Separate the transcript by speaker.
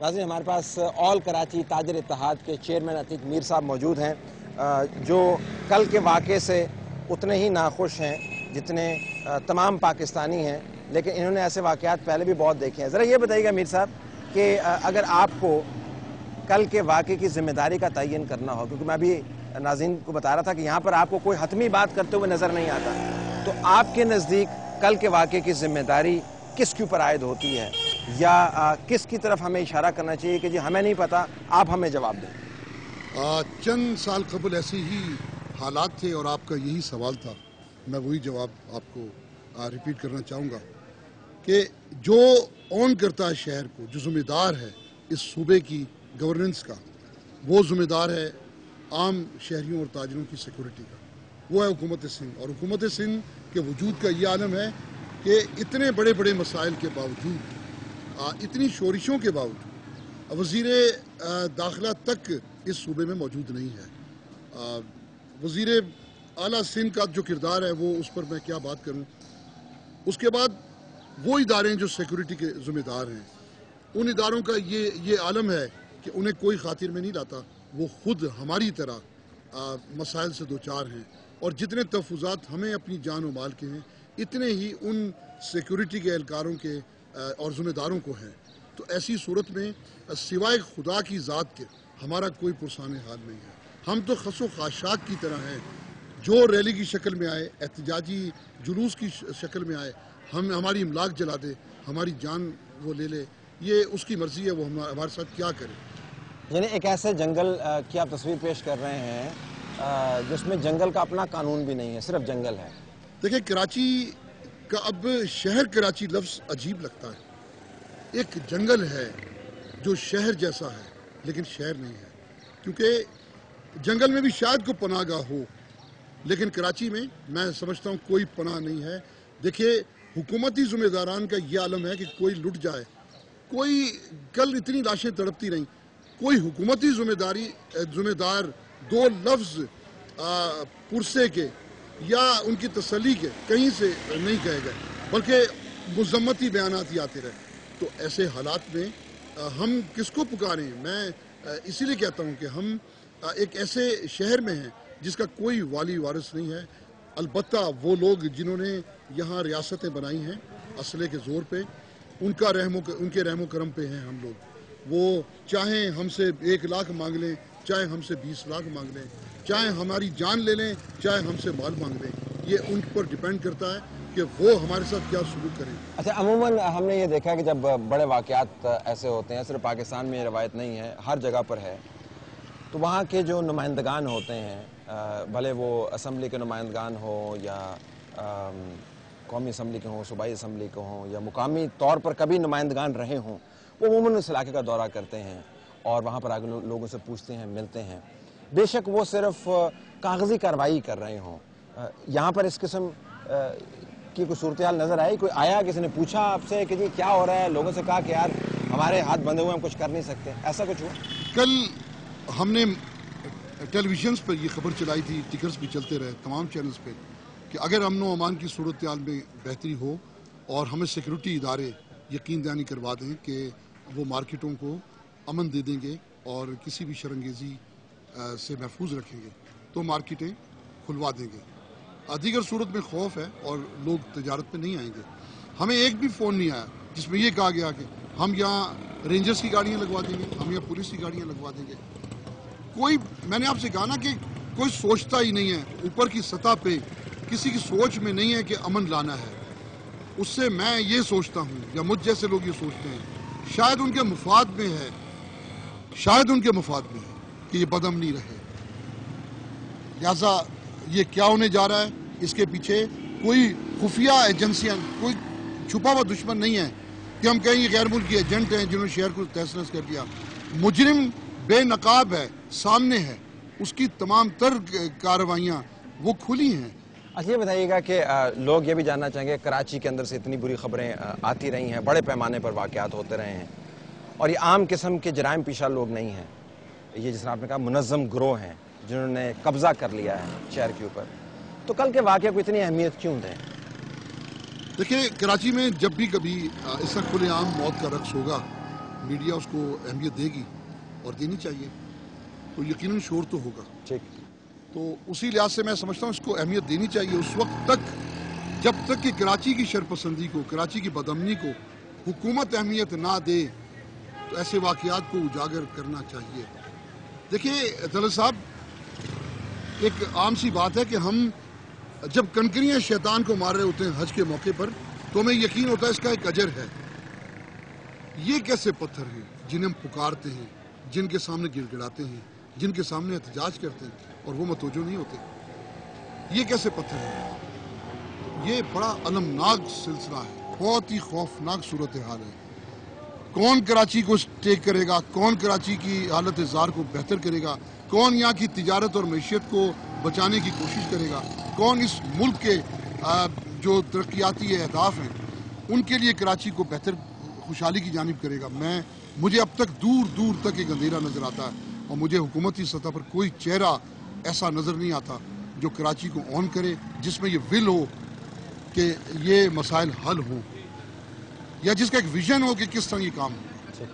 Speaker 1: ناظرین ہمارے پاس آل کراچی تاجر اتحاد کے چیئرمین عتیق میر صاحب موجود ہیں جو کل کے واقعے سے اتنے ہی ناخوش ہیں جتنے تمام پاکستانی ہیں، لیکن انہوں نے ایسے واقعات پہلے بھی بہت دیکھے ہیں۔ ذرا یہ بتائیے گا میر صاحب کہ اگر آپ کو کل کے واقعے کی ذمہ داری کا تعین کرنا ہو، کیونکہ میں بھی ناظرین کو بتا رہا تھا کہ یہاں پر آپ کو کوئی حتمی بات کرتے ہوئے نظر نہیں آتا، تو آپ کے نزدیک کل کے واقعے کی ذمہ داری کس کے اوپر عائد ہوتی ہے، یا کس کی طرف ہمیں اشارہ کرنا چاہیے کہ جی ہمیں نہیں پتا، آپ ہمیں جواب دیں؟
Speaker 2: چند سال قبل ایسے ہی حالات تھے اور آپ کا یہی سوال تھا، میں وہی جواب آپ کو ریپیٹ کرنا چاہوں گا کہ جو اون کرتا ہے شہر کو، جو ذمہ دار ہے اس صوبے کی گورننس کا، وہ ذمہ دار ہے عام شہریوں اور تاجروں کی سیکورٹی کا، وہ ہے حکومت سندھ۔ اور حکومت سندھ کے وجود کا یہ عالم ہے کہ اتنے بڑے بڑے مسائل کے باوجود، اتنی شورشوں کے باوجود وزیر داخلہ تک اس صوبے میں موجود نہیں ہے۔ وزیر اعلیٰ سندھ کا جو کردار ہے وہ اس پر میں کیا بات کروں۔ اس کے بعد وہ ادارے جو سیکورٹی کے ذمہ دار ہیں، ان اداروں کا یہ عالم ہے کہ انہیں کوئی خاطر میں نہیں لاتا، وہ خود ہماری طرح مسائل سے دوچار ہیں، اور جتنے تحفظات ہمیں اپنی جان و مال کے ہیں اتنے ہی ان سیکورٹی کے اہلکاروں کے اور ذمہ داروں کو ہیں۔ تو ایسی صورت میں سوائے خدا کی ذات کے ہمارا کوئی پرسان حال نہیں ہے۔ ہم تو خس و خاشاک کی طرح ہیں، جو ریلی کی شکل میں آئے، احتجاجی جلوس کی شکل میں آئے، ہماری املاک جلا دے، ہماری جان وہ لے لے، یہ اس کی مرضی ہے، وہ ہمارے ساتھ کیا کرے۔
Speaker 1: یعنی ایک ایسے جنگل کی آپ تصویر پیش کر رہے ہیں جس میں جنگل کا اپنا قانون بھی نہیں ہے، صرف جنگل ہے۔
Speaker 2: دیکھیں کراچی کا اب شہر کراچی لفظ عجیب لگتا ہے، ایک جنگل ہے جو شہر جیسا ہے لیکن شہر نہیں ہے، کیونکہ جنگل میں بھی شاید کوئی پناہ گاہ ہو، لیکن کراچی میں سمجھتا ہوں کوئی پناہ نہیں ہے۔ دیکھیے حکومتی ذمہ داران کا یہ عالم ہے کہ کوئی لٹ جائے، کوئی کل اتنی لاشیں تڑپتی رہیں، کوئی حکومتی ذمہ دار دو لفظ پرسے کے یا ان کی تسلی کے کہیں سے نہیں کہے گئے، بلکہ مذمتی بیانات ہی آتے رہے۔ تو ایسے حالات میں ہم کس کو پکاریں؟ میں اسی لیے کہتا ہوں کہ ہم ایک ایسے شہر میں ہیں جس کا کوئی والی وارث نہیں ہے۔ البتہ وہ لوگ جنہوں نے یہاں ریاستیں بنائی ہیں اسلحے کے زور پہ، ان کے رحم و کرم پہ ہیں ہم لوگ۔ وہ چاہیں ہم سے 1 لاکھ مانگ لیں، چاہے ہم سے 20 لاکھ مانگ لیں، چاہے ہماری جان لے لیں، چاہے ہم سے مال مانگ لیں، یہ ان پر ڈیپینڈ کرتا ہے کہ وہ ہمارے ساتھ کیا سلوک کریں۔
Speaker 1: اچھا، عموماً ہم نے یہ دیکھا کہ جب بڑے واقعات ایسے ہوتے ہیں، صرف پاکستان میں یہ روایت نہیں ہے، ہر جگہ پر ہے، تو وہاں کے جو نمائندگان ہوتے ہیں، بھلے وہ اسمبلی کے نمائندگان ہوں یا قومی اسمبلی کے ہوں، صوبائی اسمبلی کے ہوں، یا مقامی طور پر کبھی نمائندگان رہے ہوں، وہ عموماً اس علاقے کا دورہ کرتے ہیں اور وہاں پر آگے لوگوں سے پوچھتے ہیں، ملتے ہیں، بے شک وہ صرف کاغذی کارروائی کر رہے ہوں۔ یہاں پر اس قسم کی کوئی صورتحال نظر آئی؟ کوئی آیا، کسی نے پوچھا آپ سے کہ جی کیا ہو رہا ہے؟ لوگوں سے کہا کہ یار ہمارے ہاتھ بندھے ہوئے، ہم کچھ کر نہیں سکتے، ایسا کچھ ہوا؟
Speaker 2: کل ہم نے ٹیلی ویژنز پر یہ خبر چلائی تھی، ٹکرز بھی چلتے رہے تمام چینلز پہ، کہ اگر امن و امان کی صورتحال میں بہتری ہو اور ہمیں سیکورٹی ادارے یقین دہانی کروا دیں کہ وہ مارکیٹوں کو امن دے دیں گے اور کسی بھی شرنگیزی سے محفوظ رکھیں گے، تو مارکیٹیں کھلوا دیں گے۔ دیگر صورت میں خوف ہے اور لوگ تجارت پہ نہیں آئیں گے۔ ہمیں ایک بھی فون نہیں آیا جس میں یہ کہا گیا کہ ہم یہاں رینجرز کی گاڑیاں لگوا دیں گے، ہم یہاں پولیس کی گاڑیاں لگوا دیں گے۔ میں نے آپ سے کہا نا کہ کوئی سوچتا ہی نہیں ہے، اوپر کی سطح پہ کسی کی سوچ میں نہیں ہے کہ امن لانا ہے۔ اس سے میں یہ سوچتا ہوں، یا مجھ جیسے لوگ یہ سوچتے ہیں، شاید ان کے مفاد میں ہے کہ یہ بدامنی رہے۔ لہٰذا یہ کیا ہونے جا رہا ہے، اس کے پیچھے کوئی خفیہ ایجنسیاں، کوئی چھپا ہوا دشمن نہیں ہے کہ ہم کہیں یہ غیر ملکی ایجنٹ ہیں جنہوں نے شہر کو تہس نہس کر دیا۔ مجرم بے نقاب ہے، سامنے ہے، اس کی تمام تر کارروائیاں وہ کھلی ہیں۔
Speaker 1: اچھا، یہ بتائیے گا کہ لوگ یہ بھی جاننا چاہیں گے، کراچی کے اندر سے اتنی بری خبریں آتی رہی ہیں، بڑے پیمانے پر واقعات ہوتے رہے ہیں، اور یہ عام قسم کے جرائم پیشہ لوگ نہیں ہیں، یہ جس طرح آپ نے کہا منظم گروہ ہیں جنہوں نے قبضہ کر لیا ہے شہر کے اوپر، تو کل کے واقعے کو اتنی اہمیت کیوں دیں؟
Speaker 2: دیکھیں کراچی میں جب بھی کبھی اس کا کھلے عام موت کا رقص ہوگا میڈیا اس کو اہمیت دے گی اور دینی چاہیے تو یقیناً شور تو ہوگا.
Speaker 1: ٹھیک.
Speaker 2: تو اسی لحاظ سے میں سمجھتا ہوں اس کو اہمیت دینی چاہیے اس وقت تک جب تک کہ کراچی کی شرپسندی کو، کراچی کی بدامنی کو حکومت اہمیت نہ دے تو ایسے واقعات کو اجاگر کرنا چاہیے. دیکھیے طلعت صاحب، ایک عام سی بات ہے کہ ہم جب کنکریاں شیطان کو مار رہے ہوتے ہیں حج کے موقع پر تو ہمیں یقین ہوتا ہے اس کا ایک اجر ہے. یہ کیسے پتھر ہیں جنہیں ہم پکارتے ہیں، جن کے سامنے گڑ گڑاتے ہیں، جن کے سامنے احتجاج کرتے ہیں اور وہ متوجہ نہیں ہوتے؟ یہ کیسے پتھر ہیں؟ یہ بڑا المناک سلسلہ ہے، بہت ہی خوفناک صورتحال ہے. کون کراچی کو ٹیک کرے گا؟ کون کراچی کی حالت زار کو بہتر کرے گا؟ کون یہاں کی تجارت اور معیشت کو بچانے کی کوشش کرے گا؟ کون اس ملک کے جو ترقیاتی اہداف ہیں ان کے لیے کراچی کو بہتر خوشحالی کی جانب کرے گا؟ مجھے اب تک دور دور تک ایک اندھیرا نظر آتا ہے اور مجھے حکومتی سطح پر کوئی چہرہ ایسا نظر نہیں آتا جو کراچی کو آن کرے، جس میں یہ ول ہو کہ یہ مسائل حل ہوں یا جس کا ایک ویژن ہو کہ کس طرح یہ کام ہو.